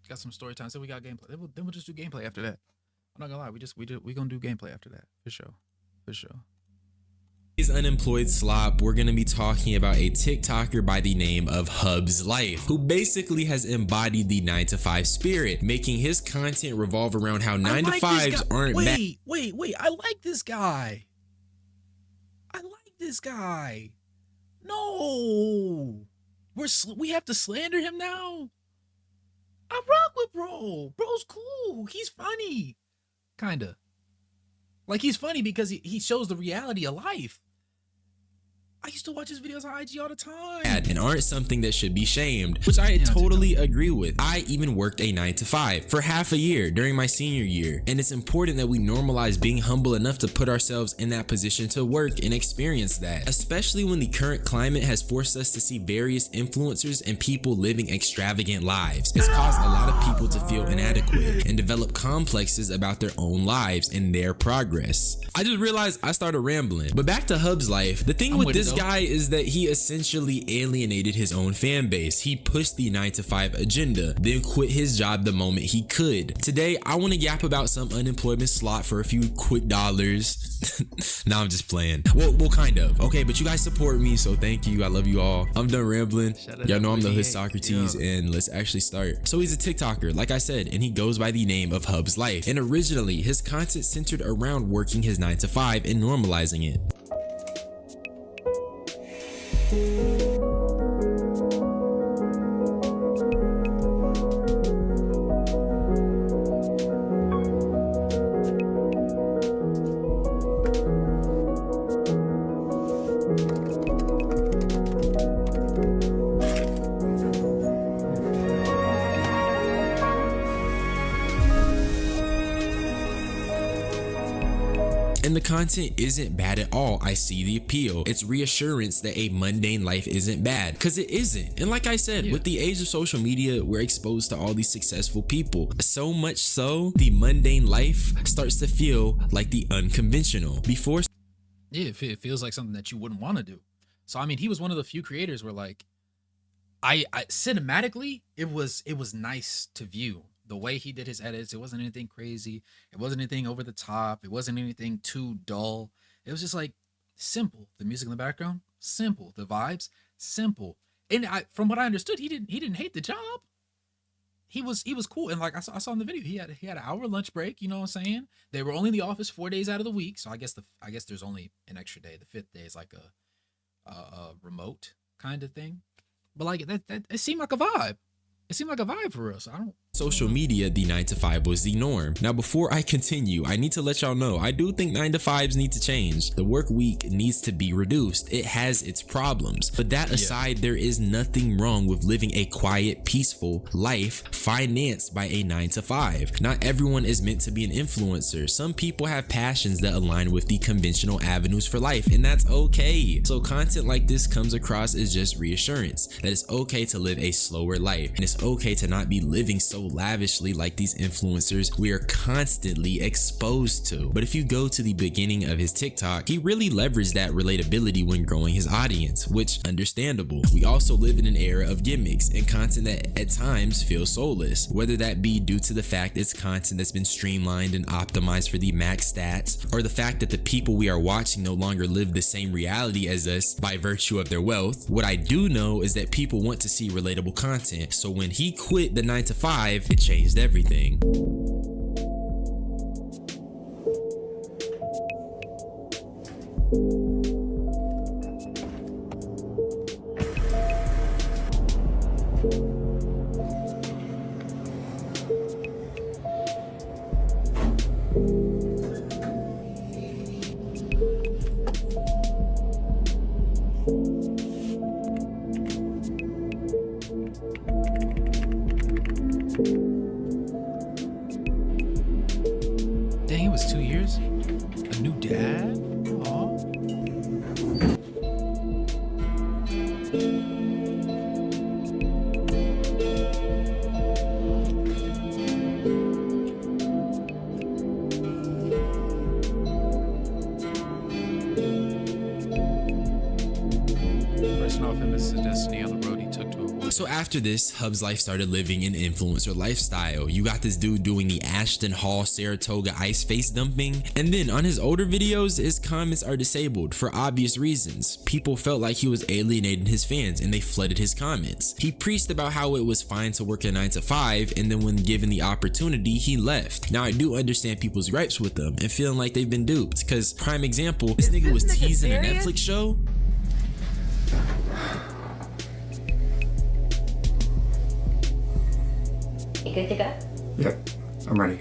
got some story time. So we got gameplay. Then we'll just do gameplay after that. I'm not gonna lie. We gonna do gameplay after that for sure. For sure. Today's unemployed slop, we're gonna be talking about a TikToker by the name of Hub's Life, who basically has embodied the 9-to-5 spirit, making his content revolve around how 9-to-5s aren't bad. Wait. I like this guy. No, we have to slander him now. I rock with bro. Bro's cool. He's funny, kinda. Like, he's funny because he shows the reality of life. I used to watch his videos on IG all the time. And aren't something that should be shamed, which I totally agree with. I even worked a 9-to-5 for half a year during my senior year, and it's important that we normalize being humble enough to put ourselves in that position to work and experience that, especially when the current climate has forced us to see various influencers and people living extravagant lives. It's caused a lot of people to feel inadequate and develop complexes about their own lives and their progress. I just realized I started rambling, but back to Hub's Life. The thing with this guy is that he essentially alienated his own fan base. He pushed the 9-to-5 agenda, then quit his job the moment he could. Today, I want to yap about some unemployment slot for a few quick dollars. Nah, I'm just playing. Well, kind of. Okay, but you guys support me, so thank you. I love you all. I'm done rambling. Y'all know I'm the hood Socrates, and let's actually start. So he's a TikToker, like I said, and he goes by the name of Hub's Life. And originally, his content centered around working his 9-to-5 and normalizing it. And the content isn't bad at all. I see the appeal. It's reassurance that a mundane life isn't bad, because it isn't. And like I said, with the age of social media, we're exposed to all these successful people. So much so, the mundane life starts to feel like the unconventional. It feels like something that you wouldn't want to do. So I mean, he was one of the few creators where, like, I cinematically, it was nice to view. The way he did his edits, it wasn't anything crazy. It wasn't anything over the top. It wasn't anything too dull. It was just like simple. The music in the background, simple. The vibes, simple. And from what I understood, he didn't hate the job. He was cool. And like I saw in the video, he had an hour lunch break. You know what I'm saying? They were only in the office 4 days out of the week, so I guess there's only an extra day. The 5th day is like a remote kind of thing. But like that it seemed like a vibe. It seemed like a vibe for us. Social media, the 9-to-5 was the norm. Now, before I continue, I need to let y'all know, I do think 9-to-5s need to change. The work week needs to be reduced. It has its problems. But that aside, there is nothing wrong with living a quiet, peaceful life financed by a 9-to-5. Not everyone is meant to be an influencer. Some people have passions that align with the conventional avenues for life, and that's okay. So content like this comes across as just reassurance that it's okay to live a slower life, and it's okay to not be living so lavishly like these influencers we are constantly exposed to. But if you go to the beginning of his TikTok, he really leveraged that relatability when growing his audience, which understandable. We also live in an era of gimmicks and content that at times feels soulless, whether that be due to the fact it's content that's been streamlined and optimized for the max stats, or the fact that the people we are watching no longer live the same reality as us by virtue of their wealth. What I do know is that people want to see relatable content, so when he quit the 9-to-5, it changed everything. Dang, it was 2 years. A new dad. Aw. Person off him is his destiny on the road he took to avoid. So after this, Hub's life started living an influencer lifestyle. You got this dude doing the Ashton Hall Saratoga ice face dumping, and then on his older videos, his comments are disabled for obvious reasons. People felt like he was alienating his fans and they flooded his comments. He preached about how it was fine to work a 9 to 5, and then when given the opportunity, he left. Now I do understand people's gripes with them and feeling like they've been duped, cause prime example, this nigga was teasing a Netflix show. You good to go? Yep, I'm ready.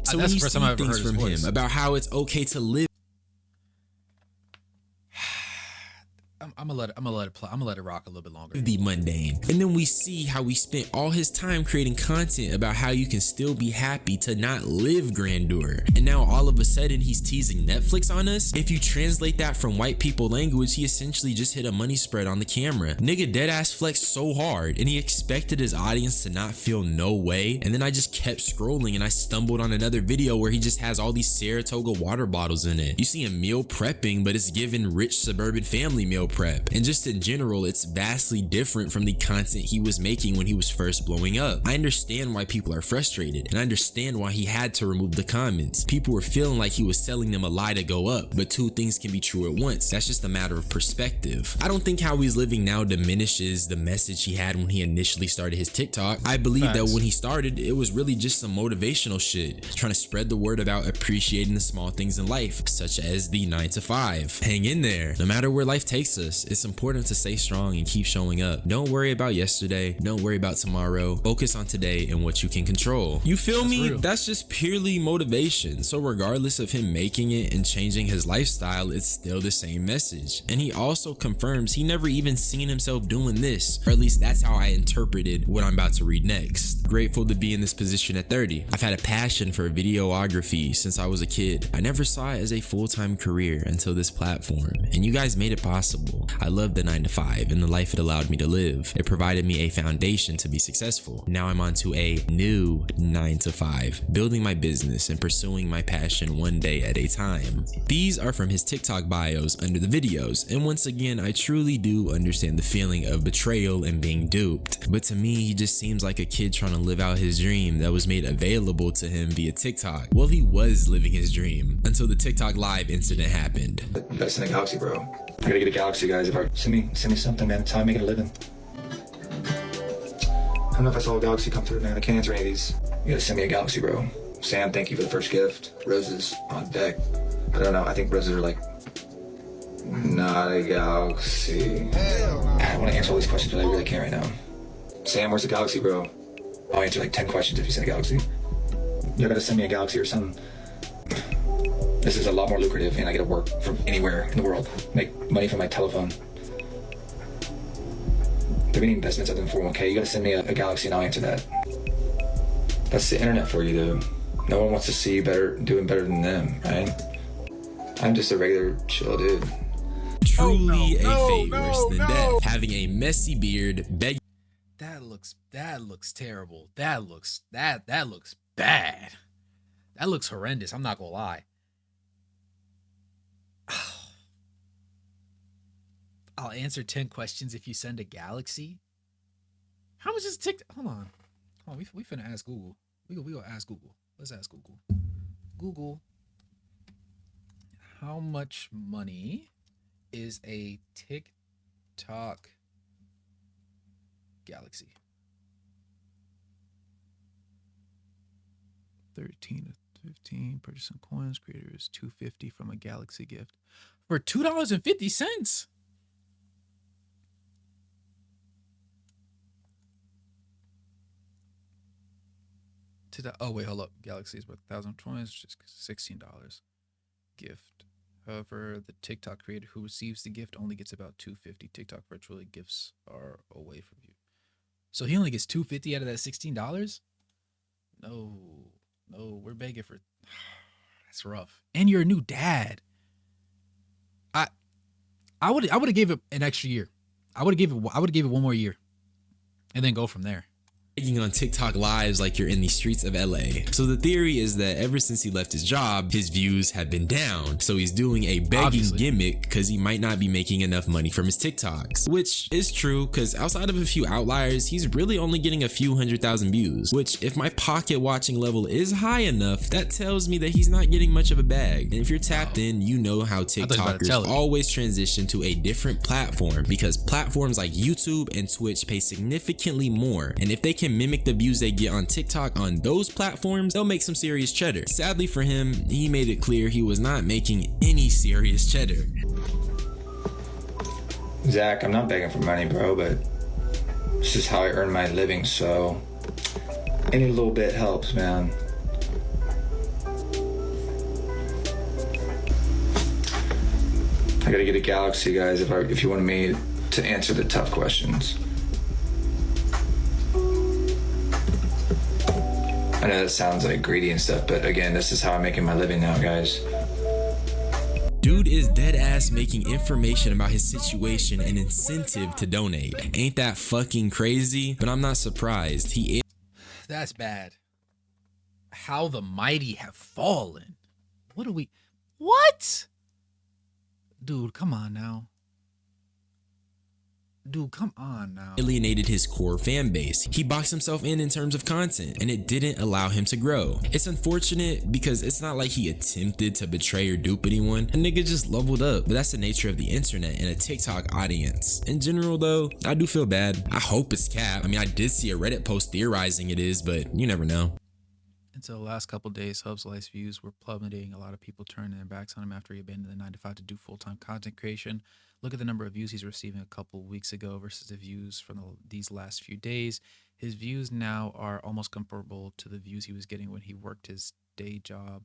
So That's when you the first see time I've ever things heard his from voice. him about how it's okay to live I'm gonna let it play. I'm gonna let it rock a little bit longer. the mundane, and then we see how he spent all his time creating content about how you can still be happy to not live grandeur, and now all of a sudden he's teasing Netflix on us. If you translate that from white people language, he essentially just hit a money spread on the camera. Nigga deadass flexed so hard and he expected his audience to not feel no way, and then I just kept scrolling and I stumbled on another video where he just has all these Saratoga water bottles in it. You see him meal prepping, but it's given rich suburban family meal prep. And just in general, it's vastly different from the content he was making when he was first blowing up. I understand why people are frustrated, and I understand why he had to remove the comments. People were feeling like he was selling them a lie to go up, but two things can be true at once. That's just a matter of perspective. I don't think how he's living now diminishes the message he had when he initially started his TikTok. I believe that when he started, it was really just some motivational shit, trying to spread the word about appreciating the small things in life, such as the 9 to 5. Hang in there. No matter where life takes us, it's important to stay strong and keep showing up. Don't worry about yesterday. Don't worry about tomorrow. Focus on today and what you can control. You feel me? real. That's just purely motivation. So regardless of him making it and changing his lifestyle, it's still the same message. And he also confirms he never even seen himself doing this, or at least that's how I interpreted what I'm about to read next. Grateful to be in this position at 30. I've had a passion for videography since I was a kid. I never saw it as a full-time career until this platform, and you guys made it possible. I love the 9 to 5 and the life it allowed me to live. It provided me a foundation to be successful. Now I'm on to a new 9 to 5, building my business and pursuing my passion one day at a time. These are from his TikTok bios under the videos, and once again, I truly do understand the feeling of betrayal and being duped. But to me, he just seems like a kid trying to live out his dream that was made available to him via TikTok. Well, he was living his dream until the TikTok live incident happened. Best in the galaxy, bro. I gotta get a galaxy, guys. If I send me something, man. It's how I make it a living. I don't know if I saw a galaxy come through, man. I can't answer any of these. You gotta send me a galaxy, bro. Sam, thank you for the first gift. Roses on deck. I don't know. I think roses are like not a galaxy. I want to answer all these questions, but I really can't right now. Sam, where's the galaxy, bro? I'll answer like 10 questions if you send a galaxy. You gotta send me a galaxy or something. This is a lot more lucrative, and I get to work from anywhere in the world. Make money from my telephone. There any investments other than 401k? You gotta send me a galaxy and I'll answer that. That's the internet for you, dude. No one wants to see you doing better than them, right? I'm just a regular chill dude. Truly a fate worse than death. Having a messy beard, begging That looks terrible. That looks bad. That looks horrendous. I'm not gonna lie. I'll answer 10 questions if you send a galaxy. How much is TikTok? Hold on. We finna ask Google. We gonna ask Google. Let's ask Google. Google, how much money is a TikTok galaxy? 13 to 15. Purchase some coins. Creator is $250 from a galaxy gift for $2.50. Oh wait, hold up. Galaxy is worth 1,000 coins, just $16 gift. However, the TikTok creator who receives the gift only gets about $250. TikTok virtually gifts are away from you. So he only gets $250 out of that $16? No, we're begging for. That's rough. And you're a new dad. I would have gave it an extra year. I would have gave it 1 more year, and then go from there. begging on TikTok lives like you're in the streets of LA. So the theory is that ever since he left his job, his views have been down. So he's doing a begging gimmick because he might not be making enough money from his TikToks, which is true because outside of a few outliers, he's really only getting a few 100,000 views, which if my pocket watching level is high enough, that tells me that he's not getting much of a bag. And if you're tapped in, you know how TikTokers always transition to a different platform because platforms like YouTube and Twitch pay significantly more. And if they can mimic the views they get on TikTok on those platforms, they'll make some serious cheddar. Sadly for him, he made it clear he was not making any serious cheddar. Zach, I'm not begging for money, bro, but this is how I earn my living, so any little bit helps, man. I gotta get a Galaxy, guys, if you want me to answer the tough questions. I know that sounds like greedy and stuff, but again, this is how I'm making my living now, guys. Dude is dead ass making information about his situation an incentive to donate. Ain't that fucking crazy? But I'm not surprised. He is. That's bad. How the mighty have fallen. What? Dude, come on now. Alienated his core fan base. He boxed himself in terms of content, and it didn't allow him to grow. It's unfortunate because it's not like he attempted to betray or dupe anyone. A nigga just leveled up, but that's the nature of the internet and a TikTok audience. In general though, I do feel bad. I hope it's cap. I mean, I did see a Reddit post theorizing it is, but you never know. Until the last couple of days, Hub's Life's views were plummeting. A lot of people turning their backs on him after he abandoned the 9-to-5 to do full-time content creation. Look at the number of views he's receiving a couple weeks ago versus the views from these last few days. His views now are almost comparable to the views he was getting when he worked his day job.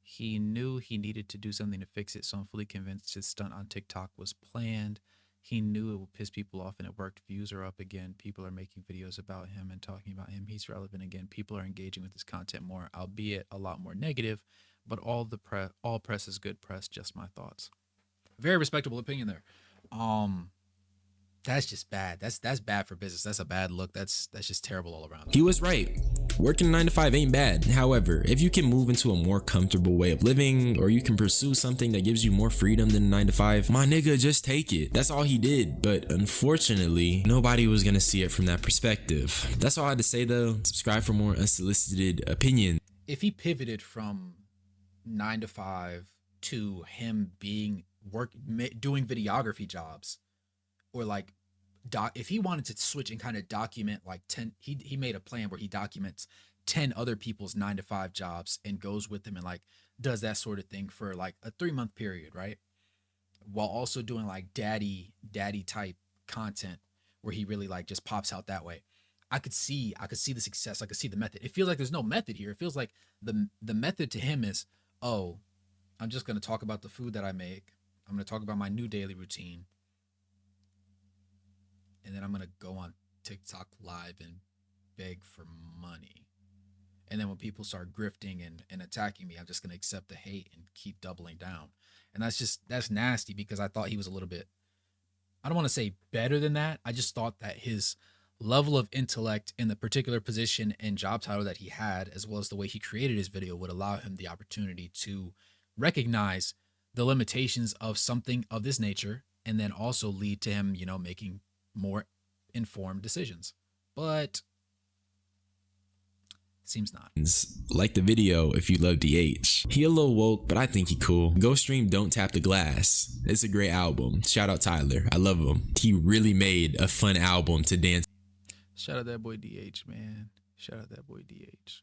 He knew he needed to do something to fix it, so I'm fully convinced his stunt on TikTok was planned. He knew it would piss people off, and it worked. Views are up again. People are making videos about him and talking about him. He's relevant again. People are engaging with his content more, albeit a lot more negative. But all press is good press. Just my thoughts. Very respectable opinion there. That's just bad. That's bad for business. That's a bad look. That's just terrible all around. He was right. Working 9-to-5 ain't bad. However, if you can move into a more comfortable way of living, or you can pursue something that gives you more freedom than 9-to-5, my nigga, just take it. That's all he did. But unfortunately, nobody was gonna see it from that perspective. That's all I had to say though. Subscribe for more unsolicited opinion. If he pivoted from 9-to-5 to him doing videography jobs, or like if he wanted to switch and kind of document like 10, he made a plan where he documents 10 other people's 9-to-5 jobs and goes with them and like does that sort of thing for like a 3-month period, right? While also doing like daddy type content where he really like just pops out that way. I could see the success. I could see the method. It feels like there's no method here. It feels like the method to him is, oh, I'm just going to talk about the food that I make. I'm going to talk about my new daily routine. And then I'm going to go on TikTok live and beg for money. And then when people start grifting and attacking me, I'm just going to accept the hate and keep doubling down. And that's nasty because I thought he was a little bit, I don't want to say better than that. I just thought that his level of intellect in the particular position and job title that he had, as well as the way he created his video, would allow him the opportunity to recognize the limitations of something of this nature and then also lead to him, making more informed decisions. But seems not. Like the video if you love DH. He a little woke, but I think he cool. Go stream Don't Tap the Glass. It's a great album. Shout out Tyler. I love him. He really made a fun album to dance. Shout out that boy DH, man. Shout out that boy DH.